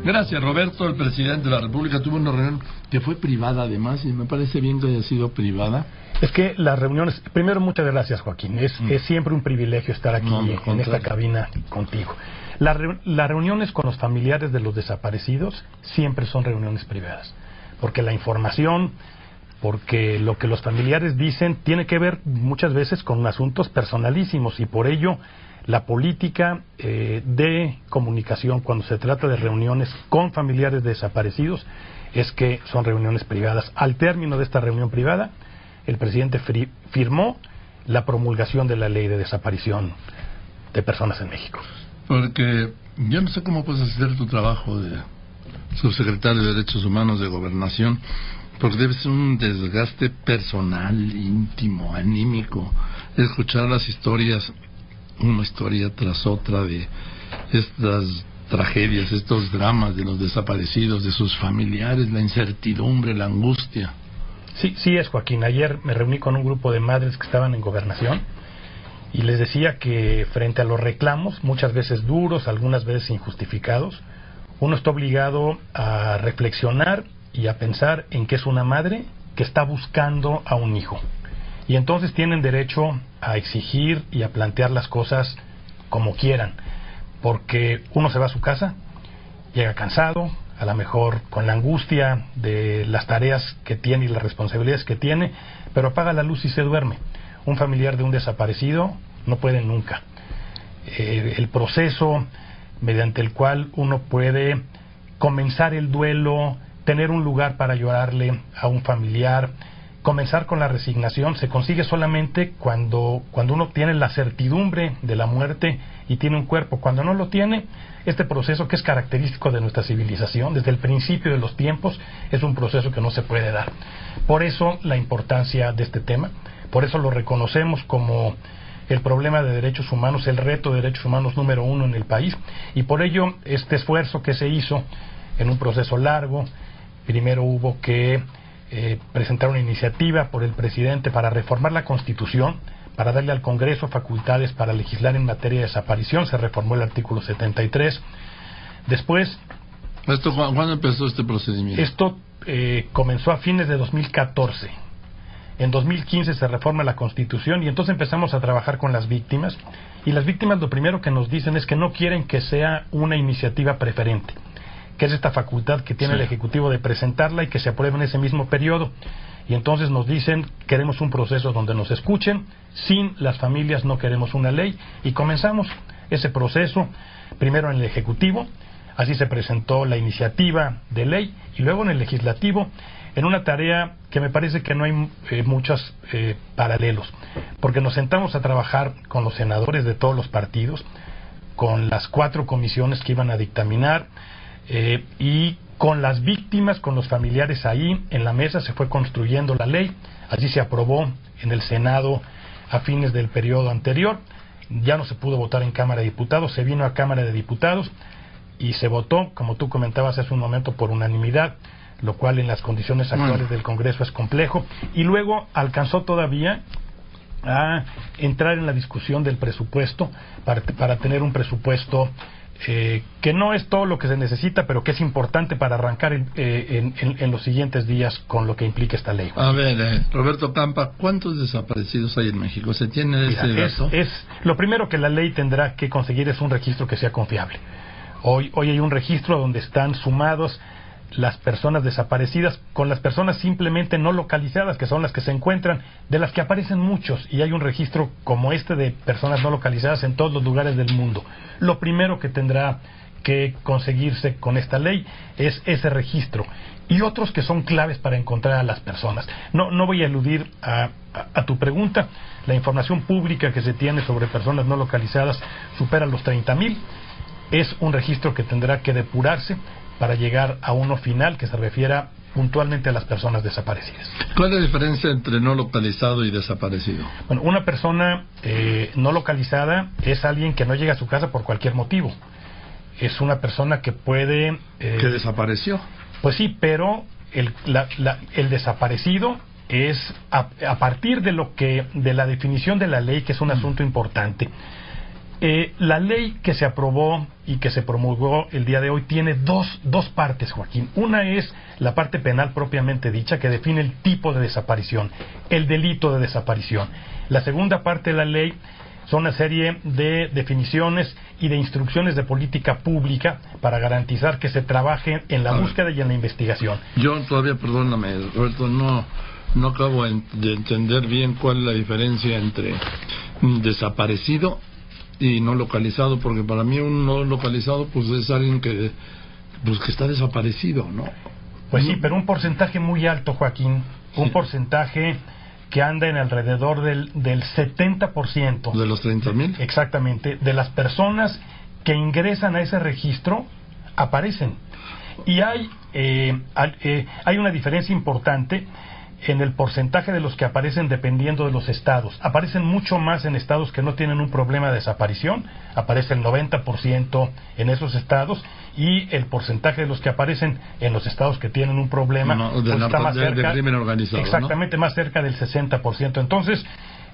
Gracias, Roberto. El presidente de la República tuvo una reunión que fue privada, además, y me parece bien que haya sido privada. Es que las reuniones... Primero, muchas gracias, Joaquín. Es siempre un privilegio estar aquí en esta cabina contigo. Las reuniones con los familiares de los desaparecidos siempre son reuniones privadas, porque la información, porque lo que los familiares dicen tiene que ver muchas veces con asuntos personalísimos, y por ello la política de comunicación cuando se trata de reuniones con familiares de desaparecidos es que son reuniones privadas. Al término de esta reunión privada, el presidente firmó la promulgación de la ley de desaparición de personas en México. Porque yo no sé cómo puedes hacer tu trabajo de subsecretario de Derechos Humanos de Gobernación, porque debe ser un desgaste personal, íntimo, anímico, escuchar las historias, una historia tras otra, de estas tragedias, estos dramas de los desaparecidos, de sus familiares, la incertidumbre, la angustia. Sí es, Joaquín. Ayer me reuní con un grupo de madres que estaban en Gobernación y les decía que frente a los reclamos, muchas veces duros, algunas veces injustificados, uno está obligado a reflexionar y a pensar en que es una madre que está buscando a un hijo. Y entonces tienen derecho a exigir y a plantear las cosas como quieran, porque uno se va a su casa, llega cansado, a lo mejor con la angustia de las tareas que tiene y las responsabilidades que tiene, pero apaga la luz y se duerme. Un familiar de un desaparecido no puede nunca. El proceso mediante el cual uno puede comenzar el duelo, tener un lugar para llorarle a un familiar, comenzar con la resignación, se consigue solamente cuando uno tiene la certidumbre de la muerte y tiene un cuerpo. Cuando no lo tiene, este proceso, que es característico de nuestra civilización desde el principio de los tiempos, es un proceso que no se puede dar. Por eso la importancia de este tema, por eso lo reconocemos como el problema de derechos humanos, el reto de derechos humanos número 1 en el país, y por ello este esfuerzo que se hizo en un proceso largo. Primero hubo que presentar una iniciativa por el presidente para reformar la Constitución, para darle al Congreso facultades para legislar en materia de desaparición. Se reformó el artículo 73. Después... ¿Cuándo empezó este procedimiento? Esto comenzó a fines de 2014. En 2015 se reforma la Constitución y entonces empezamos a trabajar con las víctimas. Y las víctimas lo primero que nos dicen es que no quieren que sea una iniciativa preferente, que es esta facultad que tiene el Ejecutivo de presentarla y que se apruebe en ese mismo periodo. Y entonces nos dicen, queremos un proceso donde nos escuchen, sin las familias no queremos una ley, y comenzamos ese proceso, primero en el Ejecutivo, así se presentó la iniciativa de ley, y luego en el Legislativo, en una tarea que me parece que no hay muchos paralelos, porque nos sentamos a trabajar con los senadores de todos los partidos, con las 4 comisiones que iban a dictaminar, y con las víctimas, con los familiares ahí en la mesa, se fue construyendo la ley. Así se aprobó en el Senado a fines del periodo anterior. Ya no se pudo votar en Cámara de Diputados, se vino a Cámara de Diputados y se votó, como tú comentabas hace un momento, por unanimidad, lo cual en las condiciones actuales del Congreso es complejo. Y luego alcanzó todavía a entrar en la discusión del presupuesto para tener un presupuesto que no es todo lo que se necesita, pero que es importante para arrancar en los siguientes días con lo que implica esta ley. A ver, Roberto Campa, ¿cuántos desaparecidos hay en México? ¿Se tiene ese dato? Lo primero que la ley tendrá que conseguir es un registro que sea confiable. Hoy hay un registro donde están sumados las personas desaparecidas con las personas simplemente no localizadas, que son las que se encuentran, de las que aparecen muchos, y hay un registro como este de personas no localizadas en todos los lugares del mundo. Lo primero que tendrá que conseguirse con esta ley es ese registro y otros que son claves para encontrar a las personas. No voy a eludir a tu pregunta. La información pública que se tiene sobre personas no localizadas supera los 30,000. Es un registro que tendrá que depurarse para llegar a uno final que se refiera puntualmente a las personas desaparecidas. ¿Cuál es la diferencia entre no localizado y desaparecido? Bueno, una persona no localizada es alguien que no llega a su casa por cualquier motivo. Es una persona que puede... ¿Que desapareció? Pues sí, pero el desaparecido es a partir de la definición de la ley, que es un asunto importante. La ley que se aprobó y que se promulgó el día de hoy tiene dos partes, Joaquín. Una es la parte penal propiamente dicha, que define el tipo de desaparición, el delito de desaparición. La segunda parte de la ley son una serie de definiciones y de instrucciones de política pública para garantizar que se trabaje en la búsqueda y en la investigación. Yo todavía, perdóname, Roberto, no acabo de entender bien cuál es la diferencia entre desaparecido y no localizado, porque para mí un no localizado pues es alguien que está desaparecido, ¿no? Pues sí, pero un porcentaje muy alto, Joaquín, un porcentaje que anda en alrededor del 70%. ¿De los 30,000? Exactamente, de las personas que ingresan a ese registro aparecen. Y hay una diferencia importante en el porcentaje de los que aparecen dependiendo de los estados. Aparecen mucho más en estados que no tienen un problema de desaparición, aparece el 90% en esos estados, y el porcentaje de los que aparecen en los estados que tienen un problema está más cerca, de crimen organizado, exactamente, ¿no? Más cerca del 60%. Entonces,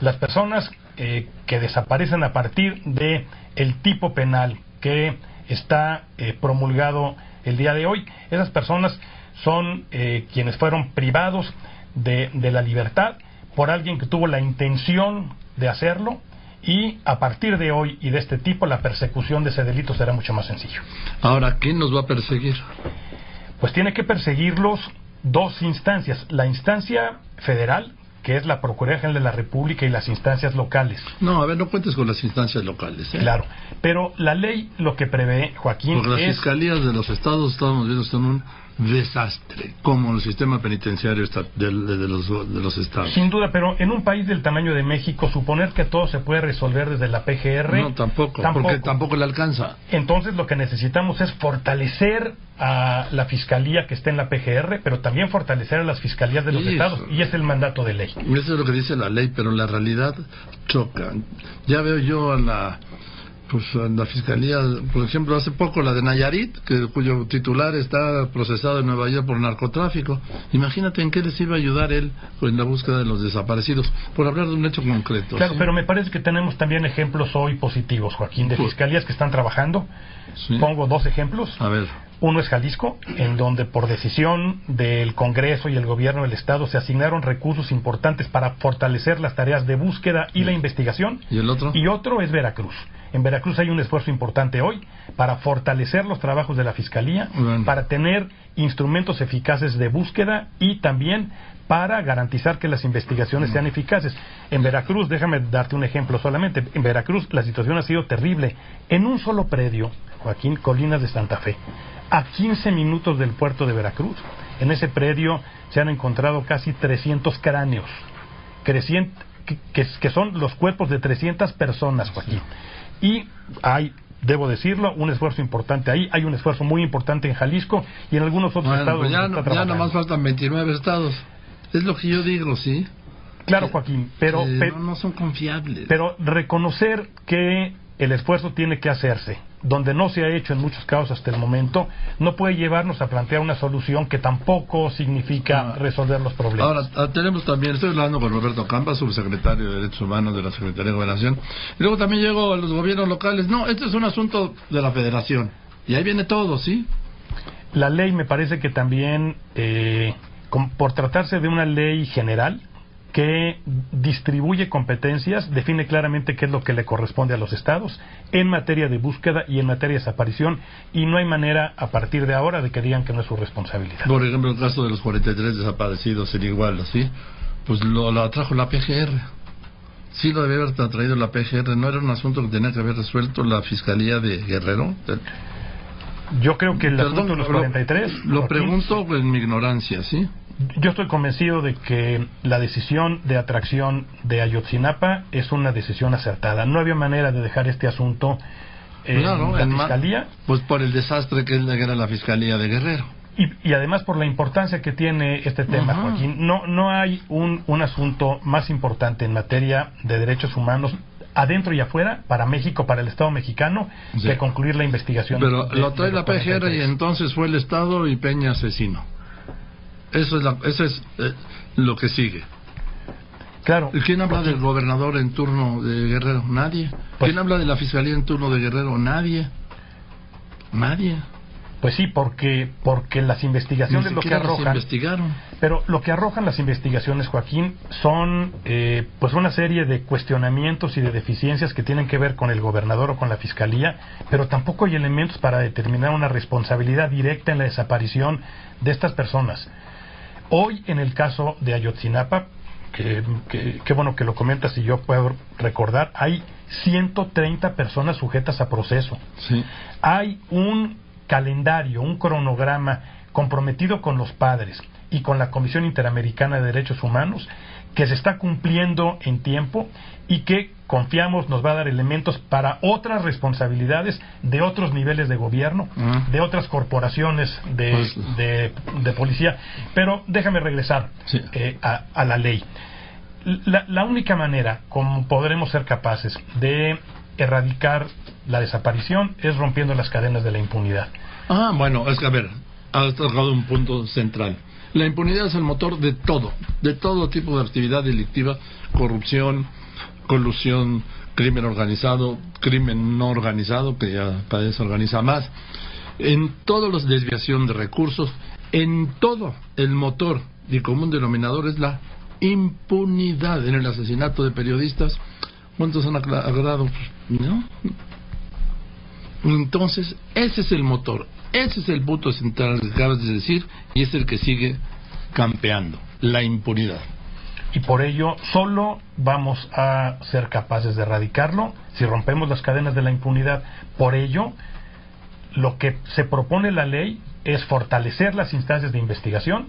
las personas que desaparecen a partir de el tipo penal que está promulgado el día de hoy, esas personas son quienes fueron privados de la libertad por alguien que tuvo la intención de hacerlo, y a partir de hoy y de este tipo la persecución de ese delito será mucho más sencillo. Ahora, ¿quién nos va a perseguir? Pues tiene que perseguirlos dos instancias: la instancia federal, que es la Procuraduría General de la República, y las instancias locales. No, a ver, no cuentes con las instancias locales, ¿eh? Claro, pero la ley lo que prevé, Joaquín, porque las fiscalías de los estados, estamos viendo, están un desastre, como el sistema penitenciario de los estados. Sin duda, pero en un país del tamaño de México, suponer que todo se puede resolver desde la PGR... No, tampoco, porque tampoco le alcanza. Entonces lo que necesitamos es fortalecer a la fiscalía que está en la PGR, pero también fortalecer a las fiscalías de los estados, y es el mandato de ley. Eso es lo que dice la ley, pero la realidad choca. Ya veo yo a la fiscalía, por ejemplo, hace poco la de Nayarit, cuyo titular está procesado en Nueva York por narcotráfico. Imagínate en qué les iba a ayudar él en la búsqueda de los desaparecidos, por hablar de un hecho concreto. Claro, ¿sí? Pero me parece que tenemos también ejemplos hoy positivos, Joaquín, de fiscalías que están trabajando. Sí. Pongo dos ejemplos. A ver. Uno es Jalisco, en donde por decisión del Congreso y el gobierno del Estado se asignaron recursos importantes para fortalecer las tareas de búsqueda y la investigación. ¿Y el otro? Y otro es Veracruz. En Veracruz hay un esfuerzo importante hoy para fortalecer los trabajos de la Fiscalía, para tener instrumentos eficaces de búsqueda y también para garantizar que las investigaciones sean eficaces. En Veracruz, déjame darte un ejemplo solamente, en Veracruz la situación ha sido terrible. En un solo predio, Joaquín, Colinas de Santa Fe, a 15 minutos del puerto de Veracruz, en ese predio se han encontrado casi 300 cráneos, que son los cuerpos de 300 personas, Joaquín. Y hay, debo decirlo, un esfuerzo importante ahí. Hay un esfuerzo muy importante en Jalisco y en algunos otros estados. Pues ya nomás faltan 29 estados. Es lo que yo digo, ¿sí? Claro, Joaquín, pero no son confiables. Pero reconocer que el esfuerzo tiene que hacerse, donde no se ha hecho en muchos casos hasta el momento, no puede llevarnos a plantear una solución que tampoco significa resolver los problemas. Ahora, tenemos también, estoy hablando con Roberto Campa, subsecretario de Derechos Humanos de la Secretaría de Gobernación, y luego también llego a los gobiernos locales. No, este es un asunto de la Federación, y ahí viene todo, ¿sí? La ley me parece que también, por tratarse de una ley general, que distribuye competencias, define claramente qué es lo que le corresponde a los estados en materia de búsqueda y en materia de desaparición, y no hay manera a partir de ahora de que digan que no es su responsabilidad. Por ejemplo, el caso de los 43 desaparecidos sería igual, ¿sí? Pues lo atrajo la PGR. Sí lo debe haber traído la PGR, ¿no era un asunto que tenía que haber resuelto la Fiscalía de Guerrero? Yo creo que el asunto de los 43... Lo pregunto en mi ignorancia, ¿sí? Yo estoy convencido de que la decisión de atracción de Ayotzinapa es una decisión acertada. No había manera de dejar este asunto en la Fiscalía. Pues por el desastre que era la Fiscalía de Guerrero. Y además por la importancia que tiene este tema, Joaquín. No hay un asunto más importante en materia de derechos humanos adentro y afuera, para México, para el Estado mexicano, de concluir la investigación. Pero lo trae la PGR y entonces fue el Estado y Peña asesino. Eso es lo que sigue. Claro. ¿Quién habla del gobernador en turno de Guerrero? Nadie. Pues, ¿quién habla de la fiscalía en turno de Guerrero? Nadie. Nadie. Pues sí, porque las investigaciones lo que arrojan, investigaron. pero lo que arrojan las investigaciones, Joaquín, son pues una serie de cuestionamientos y de deficiencias que tienen que ver con el gobernador o con la fiscalía, pero tampoco hay elementos para determinar una responsabilidad directa en la desaparición de estas personas. Hoy, en el caso de Ayotzinapa, que bueno que lo comentas y yo puedo recordar, hay 130 personas sujetas a proceso. Sí. Hay un calendario, un cronograma comprometido con los padres y con la Comisión Interamericana de Derechos Humanos que se está cumpliendo en tiempo y que confiamos nos va a dar elementos para otras responsabilidades de otros niveles de gobierno, de otras corporaciones de policía. Pero déjame regresar a la ley. La única manera como podremos ser capaces de erradicar la desaparición es rompiendo las cadenas de la impunidad. Bueno, es que a ver, has tocado un punto central. La impunidad es el motor de todo tipo de actividad delictiva, corrupción, colusión, crimen organizado, crimen no organizado, que ya cada vez se organiza más, en todas las desviación de recursos, en todo el motor y común denominador es la impunidad. En el asesinato de periodistas, ¿cuántos han agarrado? ¿No? Entonces, ese es el motor, ese es el punto central que acabas de decir, y es el que sigue campeando, la impunidad. Y por ello, solo vamos a ser capaces de erradicarlo si rompemos las cadenas de la impunidad. Por ello, lo que se propone la ley es fortalecer las instancias de investigación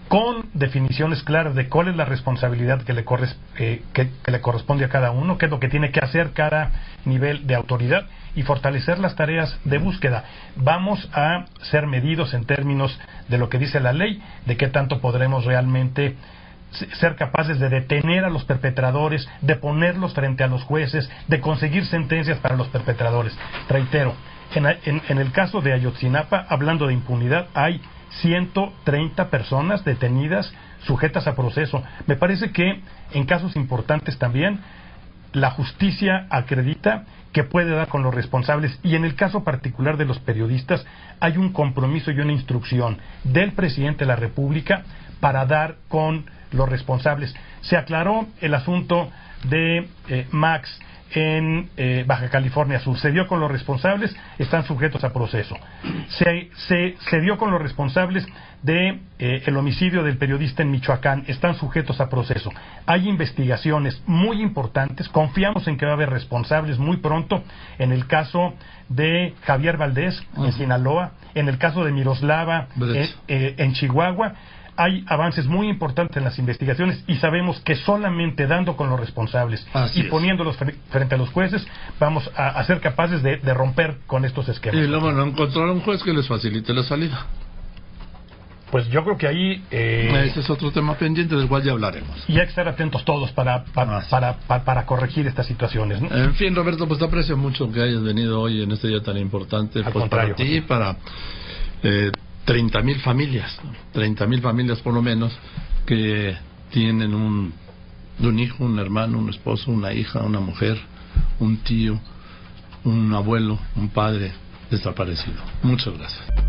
con definiciones claras de cuál es la responsabilidad que le corresponde a cada uno, qué es lo que tiene que hacer cada nivel de autoridad, y fortalecer las tareas de búsqueda. Vamos a ser medidos en términos de lo que dice la ley, de qué tanto podremos realmente ser capaces de detener a los perpetradores, de ponerlos frente a los jueces, de conseguir sentencias para los perpetradores. Reitero, en el caso de Ayotzinapa, hablando de impunidad, hay 130 personas detenidas, sujetas a proceso. Me parece que en casos importantes también la justicia acredita que puede dar con los responsables, y en el caso particular de los periodistas hay un compromiso y una instrucción del presidente de la República para dar con los responsables. Se aclaró el asunto de Max en Baja California Sur, se dio con los responsables, están sujetos a proceso. Se dio con los responsables de el homicidio del periodista en Michoacán, están sujetos a proceso. Hay investigaciones muy importantes, confiamos en que va a haber responsables muy pronto, en el caso de Javier Valdés en Sinaloa, en el caso de Miroslava en Chihuahua. Hay avances muy importantes en las investigaciones y sabemos que solamente dando con los responsables y poniéndolos frente a los jueces vamos a ser capaces de romper con estos esquemas. Y luego no encontrar un juez que les facilite la salida. Pues yo creo que ahí... ese es otro tema pendiente del cual ya hablaremos. Y hay que estar atentos todos para corregir estas situaciones, ¿no? En fin, Roberto, pues te aprecio mucho que hayas venido hoy en este día tan importante. Al pues contrario, para ti y para 30,000 familias, 30,000 familias por lo menos, que tienen un hijo, un hermano, un esposo, una hija, una mujer, un tío, un abuelo, un padre desaparecido. Muchas gracias.